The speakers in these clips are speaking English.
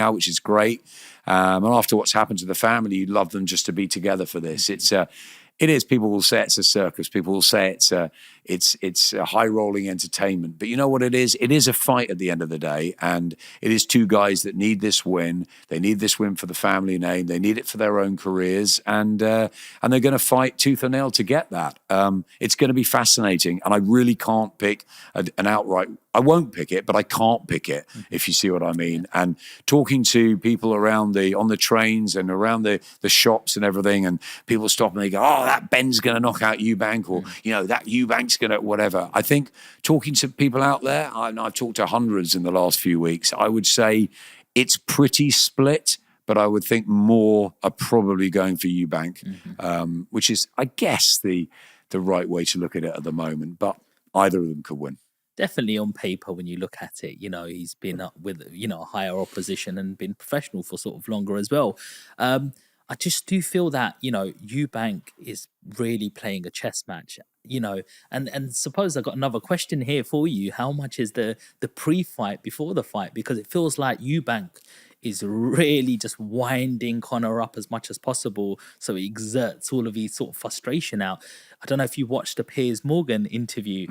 now, which is great. And after what's happened to the family, you'd love them just to be together for this. It is. People will say it's a circus. People will say it's a high rolling entertainment. But you know what it is? It is a fight at the end of the day, and it is two guys that need this win. They need this win for the family name. They need it for their own careers, and they're going to fight tooth and nail to get that. It's going to be fascinating, and I really can't pick an outright. I won't pick it, but I can't pick it, if you see what I mean. And talking to people around on the trains and around the shops and everything, and people stop and they go, "Oh, that Ben's going to knock out Eubank," or that Eubank's going to whatever. I think talking to people out there, I've talked to hundreds in the last few weeks. I would say it's pretty split, but I would think more are probably going for Eubank, which is, I guess, the right way to look at it at the moment. But either of them could win. Definitely on paper, when you look at it, he's been up with, a higher opposition and been professional for sort of longer as well. I just do feel that, Eubank is really playing a chess match, and suppose I've got another question here for you. How much is the pre-fight before the fight? Because it feels like Eubank is really just winding Conor up as much as possible, so he exerts all of his sort of frustration out. I don't know if you watched the Piers Morgan interview,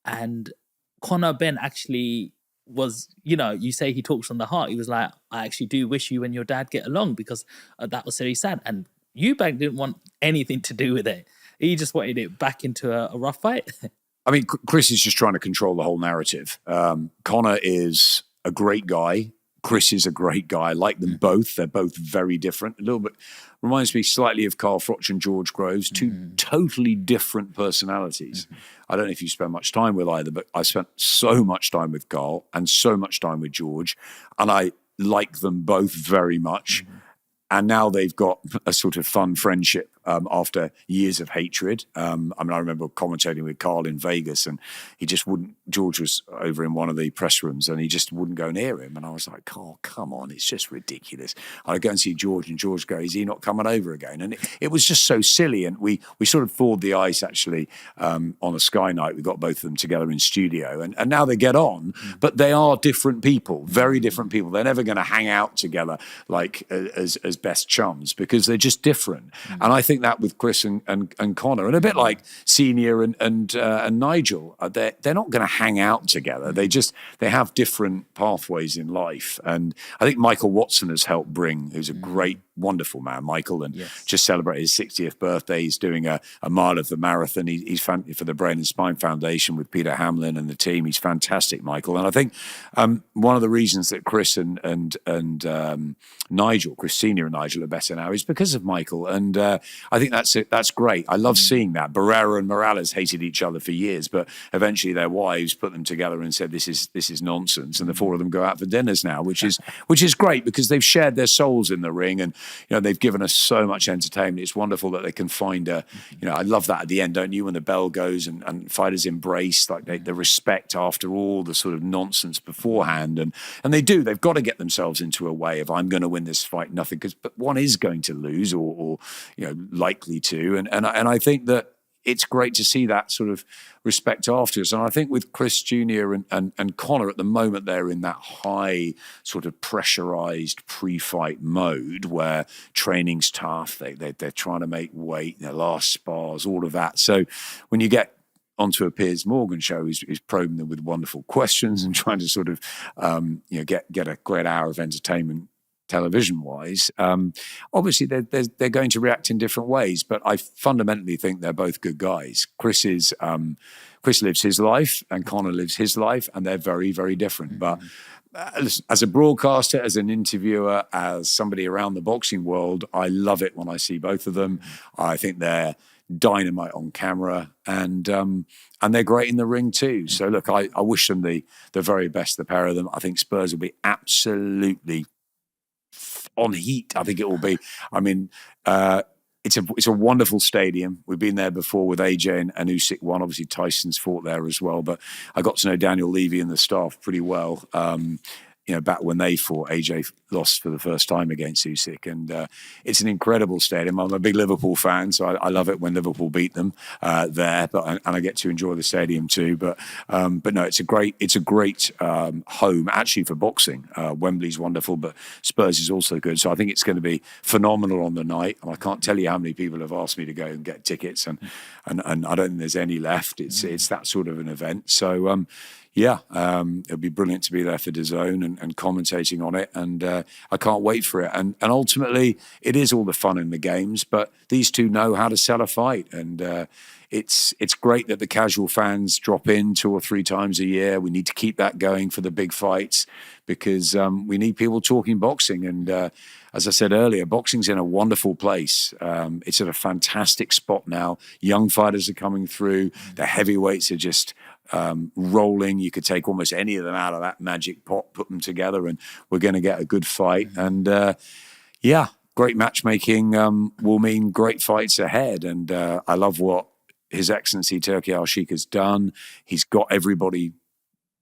and Conor Ben actually was, you say he talks from the heart. He was like, "I actually do wish you and your dad get along, because that was very sad." And Eubank didn't want anything to do with it. He just wanted it back into a rough fight. I mean, Chris is just trying to control the whole narrative. Conor is a great guy. Chris is a great guy. I like them both. They're both very different. A little bit reminds me slightly of Carl Froch and George Groves, two totally different personalities. I don't know if you spend much time with either, but I spent so much time with Carl and so much time with George, and I like them both very much. And now they've got a sort of fun friendship after years of hatred. I remember commentating with Carl in Vegas, and he just wouldn't. George was over in one of the press rooms, and he just wouldn't go near him. And I was like, "Carl, come on, it's just ridiculous." I'd go and see George, and George go, "Is he not coming over again?" And it was just so silly. And we sort of thawed the ice actually on a Sky night. We got both of them together in studio, and now they get on. But they are different people, very different people. They're never going to hang out together like as best chums, because they're just different. And I think that with Chris and Conor, and a bit like Senior and Nigel, they're not going to hang out together. They have different pathways in life. And I think Michael Watson has helped bring, who's a great, wonderful man, Michael, and just celebrated his 60th birthday. He's doing a mile of the marathon. He's for the Brain and Spine Foundation with Peter Hamlin and the team. He's fantastic, Michael. And I think one of the reasons that Chris and Nigel, Chris Senior and Nigel are better now is because of Michael. And I think that's great. I love seeing that. Barrera and Morales hated each other for years, but eventually their wives put them together and said, this is nonsense. And the four of them go out for dinners now, which is great, because they've shared their souls in the ring, and they've given us so much entertainment. It's wonderful that they can find I love that at the end, don't you, when the bell goes and fighters embrace, like the respect after all the sort of nonsense beforehand. And they've got to get themselves into a way of, I'm going to win this fight, nothing, but one is going to lose or likely to. And I think that it's great to see that sort of respect afterwards. And I think with Chris Jr. and Conor at the moment, they're in that high sort of pressurized pre-fight mode where training's tough. They're trying to make weight, their last spars, all of that. So when you get onto a Piers Morgan show, he's probing them with wonderful questions and trying to sort of get a great hour of entertainment television-wise. Obviously, they're going to react in different ways, but I fundamentally think they're both good guys. Chris lives his life, and Conor lives his life, and they're very, very different. But as a broadcaster, as an interviewer, as somebody around the boxing world, I love it when I see both of them. I think they're dynamite on camera, and they're great in the ring too. So look, I wish them the very best, the pair of them. I think Spurs will be absolutely on heat. I think it will be. I mean, it's a wonderful stadium. We've been there before with AJ and Usyk won. Obviously, Tyson's fought there as well. But I got to know Daniel Levy and the staff pretty well. back when they fought, AJ lost for the first time against Usyk, and it's an incredible stadium. I'm a big Liverpool fan, so I love it when Liverpool beat them there. And I get to enjoy the stadium too. But no, it's a great home actually for boxing. Wembley's wonderful, but Spurs is also good. So I think it's going to be phenomenal on the night. And I can't tell you how many people have asked me to go and get tickets, and I don't think there's any left. It's that sort of an event. So. It'll be brilliant to be there for DAZN and commentating on it, and I can't wait for it. And ultimately, it is all the fun in the games, but these two know how to sell a fight, and it's great that the casual fans drop in 2 or 3 times a year. We need to keep that going for the big fights because we need people talking boxing. And as I said earlier, boxing's in a wonderful place. It's at a fantastic spot now. Young fighters are coming through. The heavyweights are just rolling. You could take almost any of them out of that magic pot, put them together, and we're going to get a good fight. And great matchmaking will mean great fights ahead. And I love what His Excellency Turki Al-Sheikh has done. He's got everybody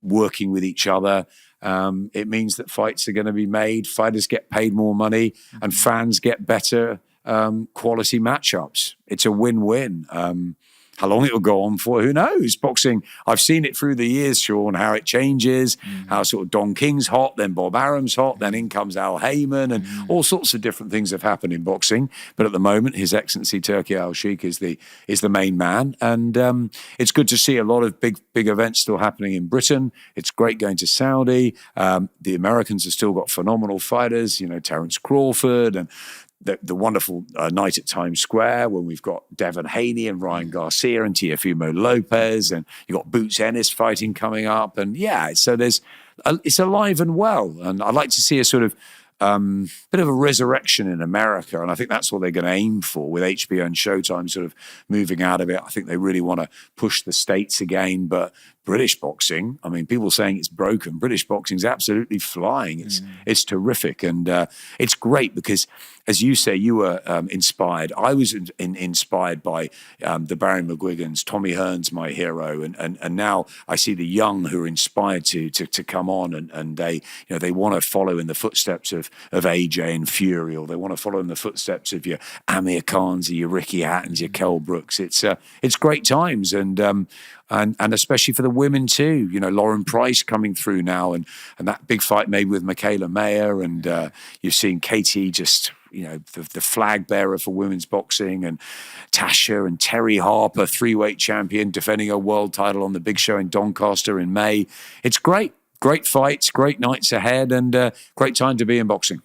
working with each other. It means that fights are going to be made, fighters get paid more money, and fans get better quality matchups. It's a win-win. How long it will go on for, who knows? Boxing, I've seen it through the years, Sean, how it changes, how sort of Don King's hot, then Bob Arum's hot, then in comes Al Heyman, and all sorts of different things have happened in boxing. But at the moment, His Excellency Turki Al-Sheikh is the main man. And it's good to see a lot of big events still happening in Britain. It's great going to Saudi. The Americans have still got phenomenal fighters, Terence Crawford, and the wonderful night at Times Square when we've got Devin Haney and Ryan Garcia and Teofimo Lopez, and you've got Boots Ennis fighting coming up. And so it's alive and well. And I'd like to see a sort of bit of a resurrection in America. And I think that's what they're going to aim for with HBO and Showtime sort of moving out of it. I think they really want to push the States again. But British boxing, I mean, people saying it's broken. British boxing's absolutely flying. It's terrific. And it's great because, as you say, you were inspired. I was inspired by the Barry McGuigans. Tommy Hearn's my hero. And now I see the young who are inspired to come on, and they want to follow in the footsteps of AJ and Fury, or they want to follow in the footsteps of your Amir Khans, your Ricky Hattons, your Kell Brooks. It's great times, and especially for the women too. Lauren Price coming through now, and that big fight made with Michaela Mayer, and you've seen Katie just, the flag bearer for women's boxing, and Tasha and Terry Harper, 3-weight champion, defending her world title on the big show in Doncaster in May. It's great fights, great nights ahead, and great time to be in boxing.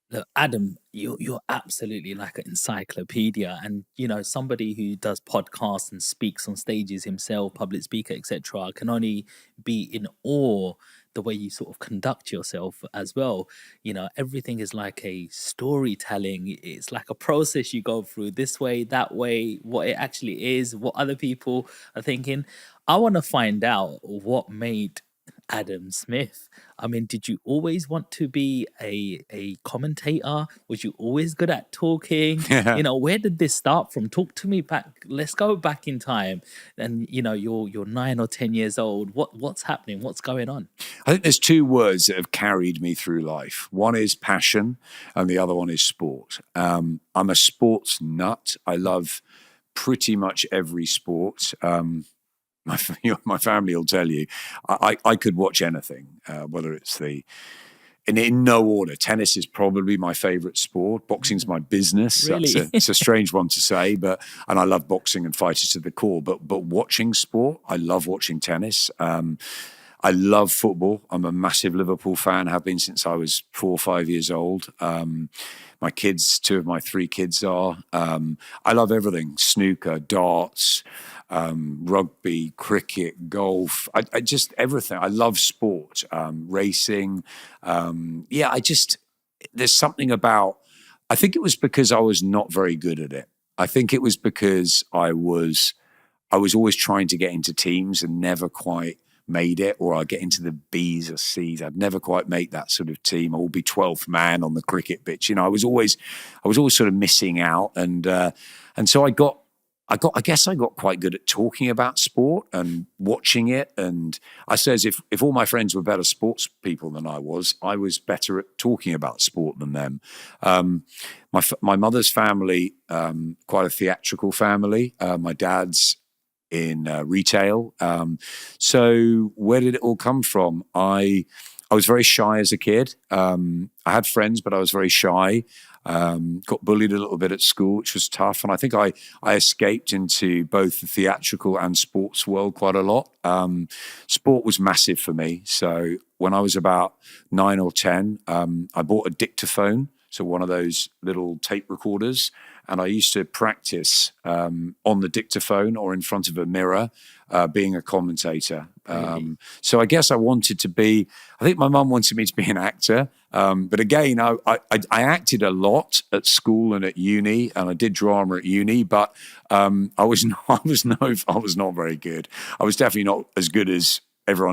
Look, Adam, you're absolutely like an encyclopedia, and somebody who does podcasts and speaks on stages himself, public speaker, etc., can only be in awe the way you sort of conduct yourself as well. Everything is like a storytelling. It's like a process you go through, this way, that way, what it actually is, what other people are thinking. I want to find out what made Adam Smith. I mean, did you always want to be a commentator? Was you always good at talking? Where did this start from? Talk to me back. Let's go back in time. And you're 9 or 10 years old. What's happening? What's going on? I think there's 2 words that have carried me through life. One is passion, and the other one is sport. I'm a sports nut. I love pretty much every sport. My family will tell you, I could watch anything, whether it's in no order. Tennis is probably my favorite sport. Boxing's my business. Really? It's a strange one to say, and I love boxing and fighters to the core. But watching sport, I love watching tennis. I love football. I'm a massive Liverpool fan. Have been since I was 4 or 5 years old. My kids, 2 of my 3 kids are. I love everything: snooker, darts, rugby, cricket, golf. I just everything. I love sport, racing. There's something about. I think it was because I was not very good at it. I think it was because I was always trying to get into teams and never quite made it, or I'd get into the B's or C's. I'd never quite make that sort of team. I would be 12th man on the cricket pitch. I was always sort of missing out, and so I got I guess I got quite good at talking about sport and watching it. And I says if all my friends were better sports people than I was better at talking about sport than them. My mother's family, quite a theatrical family. My dad's in retail. So where did it all come from? I was very shy as a kid. I had friends, but I was very shy. Got bullied a little bit at school, which was tough. And I think I escaped into both the theatrical and sports world quite a lot. Sport was massive for me. So when I was about 9 or 10, I bought a dictaphone, so one of those little tape recorders, and I used to practice on the dictaphone or in front of a mirror being a commentator. So I guess I think my mum wanted me to be an actor. But again, I acted a lot at school and at uni, and I did drama at uni, but I was not very good. I was definitely not as good as